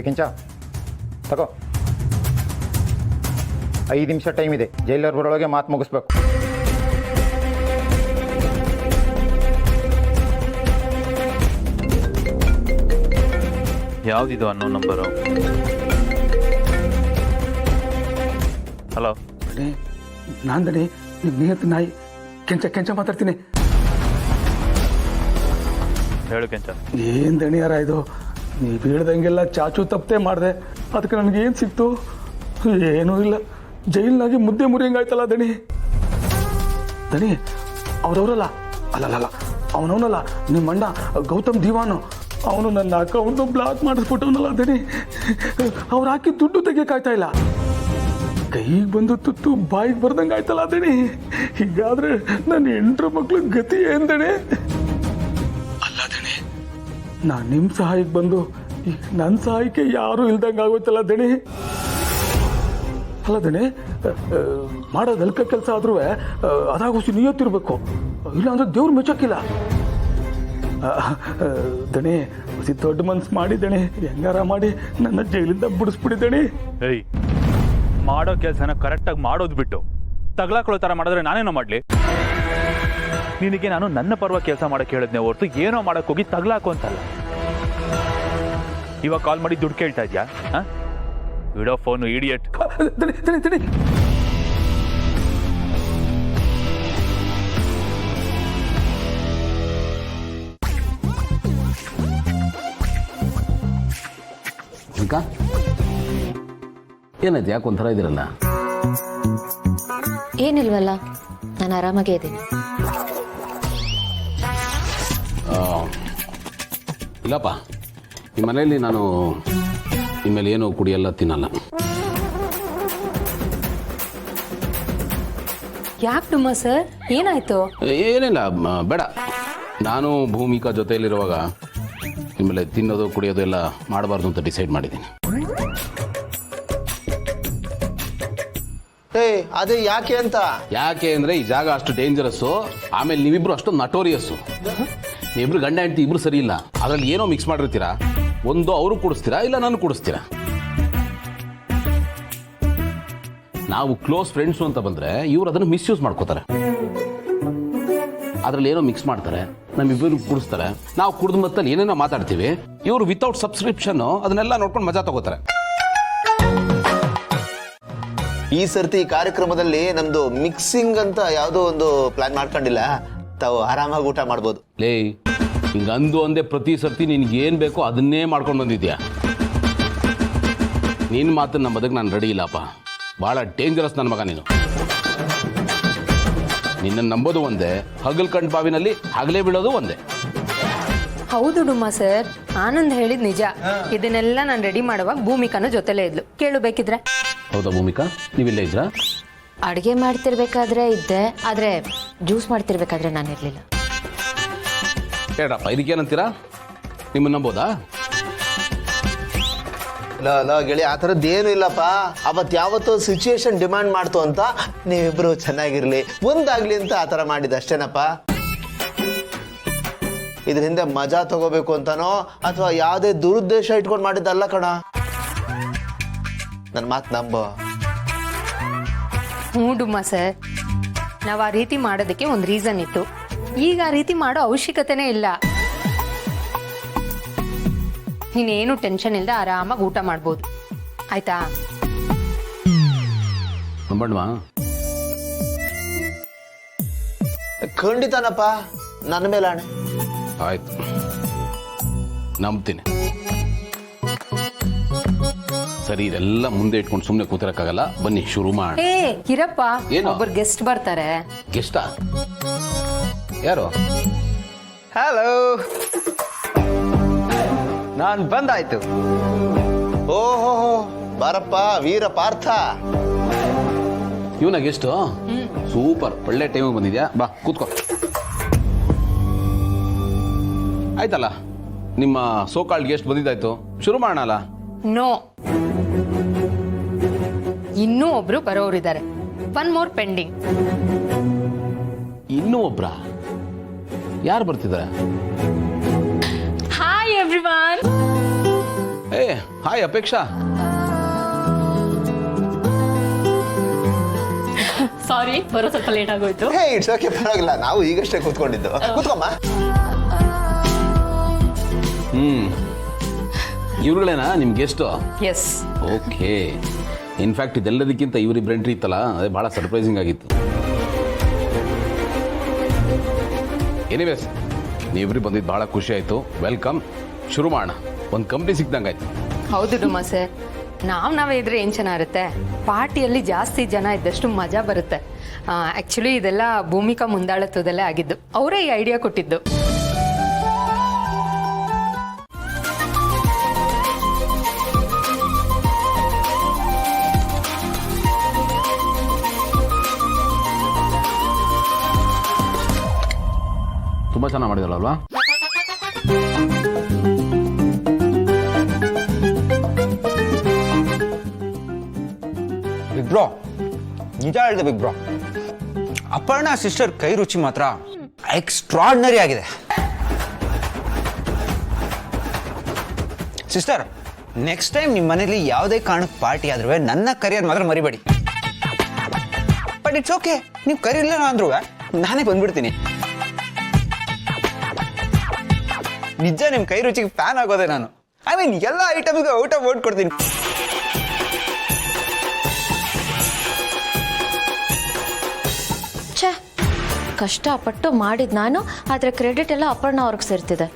ಕೆಂಚ ತಗೋ, 5 ನಿಮಿಷ ಟೈಮ್ ಇದೆ. ಜೈಲರ್ ಬರೋಳಗೆ ಮಾತು ಮುಗಿಸ್ಬೇಕು. ಯಾವುದಿದು ಅನ್ನೋ ನಂಬರು? ಹಲೋ ದಣಿ, ನಾನು ದಣಿ ನಿಮ್ಮ ನಿಯತ್ ನಾಯಿ ಕೆಂಚ ಮಾತಾಡ್ತೀನಿ. ಹೇಳು ಕೆಂಚ. ಏನು ದಣಿಯಾರ ಇದು? ನೀವು ಹೇಳ್ದಂಗೆಲ್ಲ ಚಾಚು ತಪ್ಪೇ ಮಾಡಿದೆ, ಅದಕ್ಕೆ ನನಗೇನು ಸಿಕ್ತು? ಏನೂ ಇಲ್ಲ, ಜೈಲಿನಾಗಿ ಮುದ್ದೆ ಮುರಿಯಂಗಾಯ್ತಲ್ಲ ದಣಿ. ದಣಿ ಅವ್ರವರಲ್ಲ, ಅಲ್ಲಲ್ಲ ಅವನವನಲ್ಲ, ನಿಮ್ಮ ಅಣ್ಣ ಗೌತಮ್ ದಿವಾನು, ಅವನು ನನ್ನ ಅಕೌಂಟು ಬ್ಲಾಕ್ ಮಾಡಿಸ್ಬಿಟ್ಟವನಲ್ಲ ದಣಿ. ಅವ್ರು ಹಾಕಿ ದುಡ್ಡು ತೆಗಿಯೋಕ್ಕಾಯ್ತಾ ಇಲ್ಲ, ಕೈಗೆ ಬಂದು ತುತ್ತು ಬಾಯಿಗೆ ಬರ್ದಂಗೆ ಆಯ್ತಲ್ಲ ದಣಿ. ಹೀಗಾದ್ರೆ ನನ್ನ 8 ಮಕ್ಳು ಗತಿ ಏನ್ ದಣಿ? ಅಲ್ಲ ದಣಿ, ನಾನು ನಿಮ್ಮ ಸಹಾಯಕ್ಕೆ ಬಂದು ನನ್ನ ಸಹಾಯಕ್ಕೆ ಯಾರೂ ಇಲ್ದಂಗೆ ಆಗೋಯ್ತಲ್ಲ ದಣಿ. ಅಲ್ಲ ದಣಿ, ಮಾಡೋದು ಅಲ್ಕ ಕೆಲಸ ಆದ್ರೂ ಅದಾಗೋಸಿ ನಿಯತ್ತಿರ್ಬೇಕು, ಇಲ್ಲಾಂದ್ರೆ ದೇವ್ರು ಮೆಚ್ಚಕ್ಕಿಲ್ಲ ದಣಿ. ಹೊಸಿ ದೊಡ್ಡ ಮನ್ಸು ಮಾಡಿ ದಣಿ, ಹೆಂಗಾರ ಮಾಡಿ ನನ್ನ ಜೈಲಿಂದ ಬಿಡಿಸ್ಬಿಡಿ ದಣಿ. ಏಯ್, ಮಾಡೋ ಕೆಲಸನ ಕರೆಕ್ಟಾಗಿ ಮಾಡೋದು ಬಿಟ್ಟು ತಗ್ಲಾಕೊಳ್ಳೋ ಥರ ಮಾಡಿದ್ರೆ ನಾನೇನೋ ಮಾಡಲಿ? ನಿನಗೆ ನಾನು ನನ್ನ ಪರವಾಗಿ ಕೆಲಸ ಮಾಡೋಕ್ಕೆ ಹೇಳಿದ್ನೆ ಹೊರತು ಏನೋ ಮಾಡೋಕ್ಕೆ ಹೋಗಿ ತಗ್ಲಾಕು ಅಂತಲ್ಲ. ಇವಾಗ ಕಾಲ್ ಮಾಡಿ ದುಡ್ಡು ಕೇಳ್ತಾ ಇದೆಯಾ? ಹಾಂ, ವಿಡೋ ಫೋನು ಇಡಿಯಟ್. ದಣಿ ದಣಿ ದಣಿ ಅಕ್ಕ, ಏನಾಯ್ತು? ಯಾಕೆ ಒಂಥರ ಇದ್ದೀರಲ್ಲ? ಏನಿಲ್ವಲ್ಲ, ನಾನು ಆರಾಮಾಗೇ ಇದ್ದೀನಿ. ಇಲ್ಲಪ್ಪ, ನಿಮ್ಮ ಮನೆಯಲ್ಲಿ ನಾನು ನಿಮ್ಮಲ್ಲಿ ಏನೋ ಕುಡಿಯಲ್ಲ, ತಿನ್ನಲ್ಲ. ಯಾಕೆ ಡುಮ್ಮ ಸರ್, ಏನಾಯ್ತು? ಏನಿಲ್ಲ, ಬೇಡ. ನಾನು ಭೂಮಿಕಾ ಜೊತೆಯಲ್ಲಿರುವಾಗ ನಿಮ್ಮಲ್ಲಿ ತಿನ್ನೋದು ಕುಡಿಯೋದು ಎಲ್ಲ ಮಾಡಬಾರ್ದು ಅಂತ ಡಿಸೈಡ್ ಮಾಡಿದ್ದೀನಿ. ಅದೇ ಯಾಕೆ ಅಂತ? ಯಾಕೆ ಅಂದರೆ ಈ ಜಾಗ ಅಷ್ಟು ಡೇಂಜರಸ್ಸು, ಆಮೇಲೆ ನೀವಿಬ್ರು ಅಷ್ಟು ನಟೋರಿಯಸ್ಸು. ನೀವಿಬ್ರು ಗಂಡ ಹೆಂಡತಿ ಇಬ್ರು ಸರಿ ಇಲ್ಲ, ಅದರಲ್ಲಿ ಏನೋ ಮಿಕ್ಸ್ ಮಾಡಿರ್ತೀರಾ. ಒಂದು ಅವರು ಕುಡಿಸ್ತೀರಾ, ಇಲ್ಲ ನಾನು ಕುಡಿಸ್ತೀರಾ. ನಾವು ಕ್ಲೋಸ್ ಫ್ರೆಂಡ್ಸು ಅಂತ ಬಂದರೆ ಇವ್ರು ಅದನ್ನು ಮಿಸ್ಯೂಸ್ ಮಾಡ್ಕೋತಾರೆ. ಅದರಲ್ಲಿ ಏನೋ ಮಿಕ್ಸ್ ಮಾಡ್ತಾರೆ, ನಮ್ಮಿಬ್ಬರು ಕುಡಿಸ್ತಾರೆ. ನಾವು ಕುಡಿದ ಮತ್ತಲ್ಲಿ ಏನೇನೋ ಮಾತಾಡ್ತೀವಿ, ಇವರು ವಿತೌಟ್ ಸಬ್ಸ್ಕ್ರಿಪ್ಷನ್ನು ಅದನ್ನೆಲ್ಲ ನೋಡ್ಕೊಂಡು ಮಜಾ ತಗೋತಾರೆ. ಈ ಸರ್ತಿ ಕಾರ್ಯಕ್ರಮದಲ್ಲಿ ನಮ್ದು ಮಿಕ್ಸಿಂಗ್ ಅಂತ ಯಾವುದೋ ಒಂದು ಪ್ಲಾನ್ ಮಾಡ್ಕೊಂಡಿಲ್ಲ, ತಾವು ಆರಾಮಾಗಿ ಊಟ ಮಾಡ್ಬೋದು. ಲೇ, ಹಿಂಗಂದು ಒಂದೇ ಪ್ರತಿ ಸರ್ತಿ ನಿನ್ಗೆ ಏನು ಬೇಕೋ ಅದನ್ನೇ ಮಾಡ್ಕೊಂಡು ಬಂದಿದ್ಯಾ. ನಿನ್ನ ಮಾತನ್ನು ನಮ್ಮ ಬದುಕು ನಾನು ರೆಡಿ ಇಲ್ಲಪ್ಪ. ಭಾಳ ಡೇಂಜರಸ್ ನನ್ನ ಮಗ ನೀನು. ನಿನ್ನನ್ನು ನಂಬೋದು ಒಂದೇ, ಹಗಲ್ ಕಂಡು ಬಾವಿನಲ್ಲಿ ಹಗಲೇ ಬೀಳೋದು ಒಂದೇ. ಹೌದು ಡುಮ್ಮ ಸರ್, ಆನಂದ್ ಹೇಳಿದ್ ನಿಜ. ಇದನ್ನೆಲ್ಲ ನಾನು ರೆಡಿ ಮಾಡುವಾಗ ಭೂಮಿಕಾನು ಜೊತೆಲೇ ಇದ್ಲು, ಕೇಳು ಬೇಕಿದ್ರೆ. ಹೌದಾ ಭೂಮಿಕಾ, ನೀವಿಲ್ಲೇ ಇದ್ರಾ? ಅಡುಗೆ ಮಾಡ್ತಿರ್ಬೇಕಾದ್ರೆ ಇದ್ದೆ, ಆದ್ರೆ ಜ್ಯೂಸ್ ಮಾಡ್ತಿರ್ಬೇಕಾದ್ರೆ ನಾನು ಇರಲಿಲ್ಲ. ಹೇಳಪ್ಪ, ಇದಕ್ಕೇನಂತೀರಾ? ನಿಮ್ಮನ್ನು ನಂಬೋದಾ? ಲೋ ಗೆಳಿ, ಆ ಥರದ್ದು ಏನು ಇಲ್ಲಪ್ಪ. ಅವತ್ತು ಯಾವತ್ತೋ ಸಿಚುಯೇಷನ್ ಡಿಮ್ಯಾಂಡ್ ಮಾಡ್ತು ಅಂತ ನೀವಿಬ್ರು ಚೆನ್ನಾಗಿರ್ಲಿ, ಒಂದಾಗ್ಲಿ ಅಂತ ಆ ಥರ ಮಾಡಿದ ಅಷ್ಟೇನಪ್ಪ. ಇದ್ರ ಹಿಂದೆ ಮಜಾ ತಗೋಬೇಕು ಅಂತಾನೋ ಅಥವಾ ಯಾವುದೇ ದುರುದ್ದೇಶ ಇಟ್ಕೊಂಡು ಮಾಡಿದ್ದಲ್ಲ ಕಣ. ನನ್ನ ಮಾತು ನಂಬೋ. ಹ್ಞೂ ಡುಮ್ಮ ಸರ್, ನಾವು ಆ ರೀತಿ ಮಾಡೋದಕ್ಕೆ ಒಂದು ರೀಸನ್ ಇತ್ತು. ಈಗ ಆ ರೀತಿ ಮಾಡೋ ಅವಶ್ಯಕತೆನೇ ಇಲ್ಲ. ನೀನೇನು ಟೆನ್ಷನ್ ಇಲ್ಲದೆ ಆರಾಮಾಗಿ ಊಟ ಮಾಡ್ಬೋದು, ಆಯ್ತಾ? ನಂಬಣ್ವಾ? ಖಂಡಿತನಪ್ಪ, ನನ್ನ ಮೇಲೆ ಆಣೆ. ಆಯ್ತು, ನಂಬ್ತೀನಿ. ಸರಿ, ಇದೆಲ್ಲ ಮುಂದೆ ಇಟ್ಕೊಂಡು ಸುಮ್ಮನೆ ಕೂತಿರಕ್ಕಾಗಲ್ಲ, ಬನ್ನಿ ಶುರು ಮಾಡೋಣ. ಏ ಇರಪ್ಪ, ಏನು? ಒಬ್ಬರು ಗೆಸ್ಟ್ ಬರ್ತಾರೆ. ಗೆಸ್ಟಾ? ಯಾರು? ಹಲೋ, ನಾನು ಬಂದಾಯ್ತು. ಓಹೋ, ಬಾರಪ್ಪ ವೀರ ಪಾರ್ಥ. ಇವನ ಗೆಸ್ಟು? ಸೂಪರ್, ಒಳ್ಳೆ ಟೈಮಿಗೆ ಬಂದಿದ್ಯಾ. ಬಾ ಕೂತ್ಕೋ. ಆಯ್ತಲ್ಲ, ನಿಮ್ಮ ಸೋಕಾಲ್ಡ್ ಗೆಸ್ಟ್ ಬಂದಿದ್ದಾಯ್ತು, ಶುರು ಮಾಡೋಣಲ್ಲ? ನೋ, ಇನ್ನೂ ಒಬ್ರು ಬರೋರಿದ್ದಾರೆ. 1 more ಪೆಂಡಿಂಗ್. ಇನ್ನೂ ಒಬ್ರ? ಯಾರು ಬರ್ತಿದ್ದಾರೆ? Hi everyone. ಏ ಹಾಯ್ ಅಪೇಕ್ಷಾ. ಸಾರಿ ಬರೋ ಸ್ವಲ್ಪ ಲೇಟ್ ಆಗೋಯ್ತು. ಹೇ ಇಟ್ಸ್ ಓಕೆ, ಪರವಾಗಿಲ್ಲ, ನಾವು ಈಗಷ್ಟೇ ಕೂತ್ಕೊಂಡಿದ್ದು. ಕೂತ್ಕೊಮ್ಮ. ಇವ್ರುಗಳೇನಾ ನಿಮ್ ಗೆಸ್ಟು? ಎಸ್. ಓಕೆ. ಇನ್ಫ್ಯಾಕ್ಟ್ ಇದೆಲ್ಲದಕ್ಕಿಂತ ಇವರಿಬ್ಬರು ಎಂಟ್ರಿ ಇತ್ತಲ್ಲ, ಅದೇ ಭಾಳ ಸರ್ಪ್ರೈಸಿಂಗ್ ಆಗಿತ್ತು. ಎನಿವೇಸ್, ನೀವಿಬ್ರು ಬಂದಿದ್ದು ಭಾಳ ಖುಷಿ ಆಯಿತು. ವೆಲ್ಕಮ್. ಶುರು ಮಾಡೋಣ. ಒಂದು ಕಂಪ್ನಿ ಸಿಕ್ದಂಗೆ ಆಯ್ತು. ಹೌದು ಡುಮ್ಮ ಸರ್, ನಾವೇ ಇದ್ರೆ ಏನು ಚೆನ್ನಾಗಿರುತ್ತೆ. ಪಾರ್ಟಿಯಲ್ಲಿ ಜಾಸ್ತಿ ಜನ ಇದ್ದಷ್ಟು ಮಜಾ ಬರುತ್ತೆ. ಆ್ಯಕ್ಚುಲಿ ಇದೆಲ್ಲ ಭೂಮಿಕಾ ಮುಂದಾಳತ್ವದಲ್ಲೇ ಆಗಿದ್ದು. ಅವರೇ ಈ ಐಡಿಯಾ ಕೊಟ್ಟಿದ್ದು. ತುಂಬ ಚೆನ್ನಾಗಿ ಮಾಡಿದಲ್ವಾ? ಬಿಗ್ ಬ್ರೋ, ನಿಜ ಹೇಳಿದೆ ಬಿಗ್ ಬ್ರೋ. ಅಪರ್ಣ ಸಿಸ್ಟರ್ ಕೈ ರುಚಿ ಮಾತ್ರ ಎಕ್ಸ್ಟ್ರಾರ್ಡಿನರಿ ಆಗಿದೆ. ಸಿಸ್ಟರ್, ನೆಕ್ಸ್ಟ್ ಟೈಮ್ ನಿಮ್ಮ ಮನೇಲಿ ಯಾವುದೇ ಕಾರಣಕ್ಕೆ ಪಾರ್ಟಿ ಆದ್ರೂ ನನ್ನ ಕರಿಯೋದು ಮಾತ್ರ ಮರಿಬೇಡಿ. ಬಟ್ ಇಟ್ಸ್ ಓಕೆ, ನೀವು ಕರೀಲಿಲ್ಲ ಅಂದ್ರೂ ನಾನೇ ಬಂದ್ಬಿಡ್ತೀನಿ. ನಿಜ ನಿಮ್ಮ ಕೈ ರುಚಿಗೆ ಫ್ಯಾನ್ ಆಗೋದೆ ನಾನು. ಐ ಮೀನ್ ಎಲ್ಲ ಐಟಮ್ಗೆ ಔಟ್ ಆಫ್ ಔಟ್ ಕೊಡ್ತೀನಿ. ಛೇ, ಕಷ್ಟಪಟ್ಟು ಮಾಡಿದ್ ನಾನು, ಆದ್ರೆ ಕ್ರೆಡಿಟ್ ಎಲ್ಲ ಅಪರ್ಣ ಅವ್ರಿಗೆ ಸೇರ್ತಿದೆ.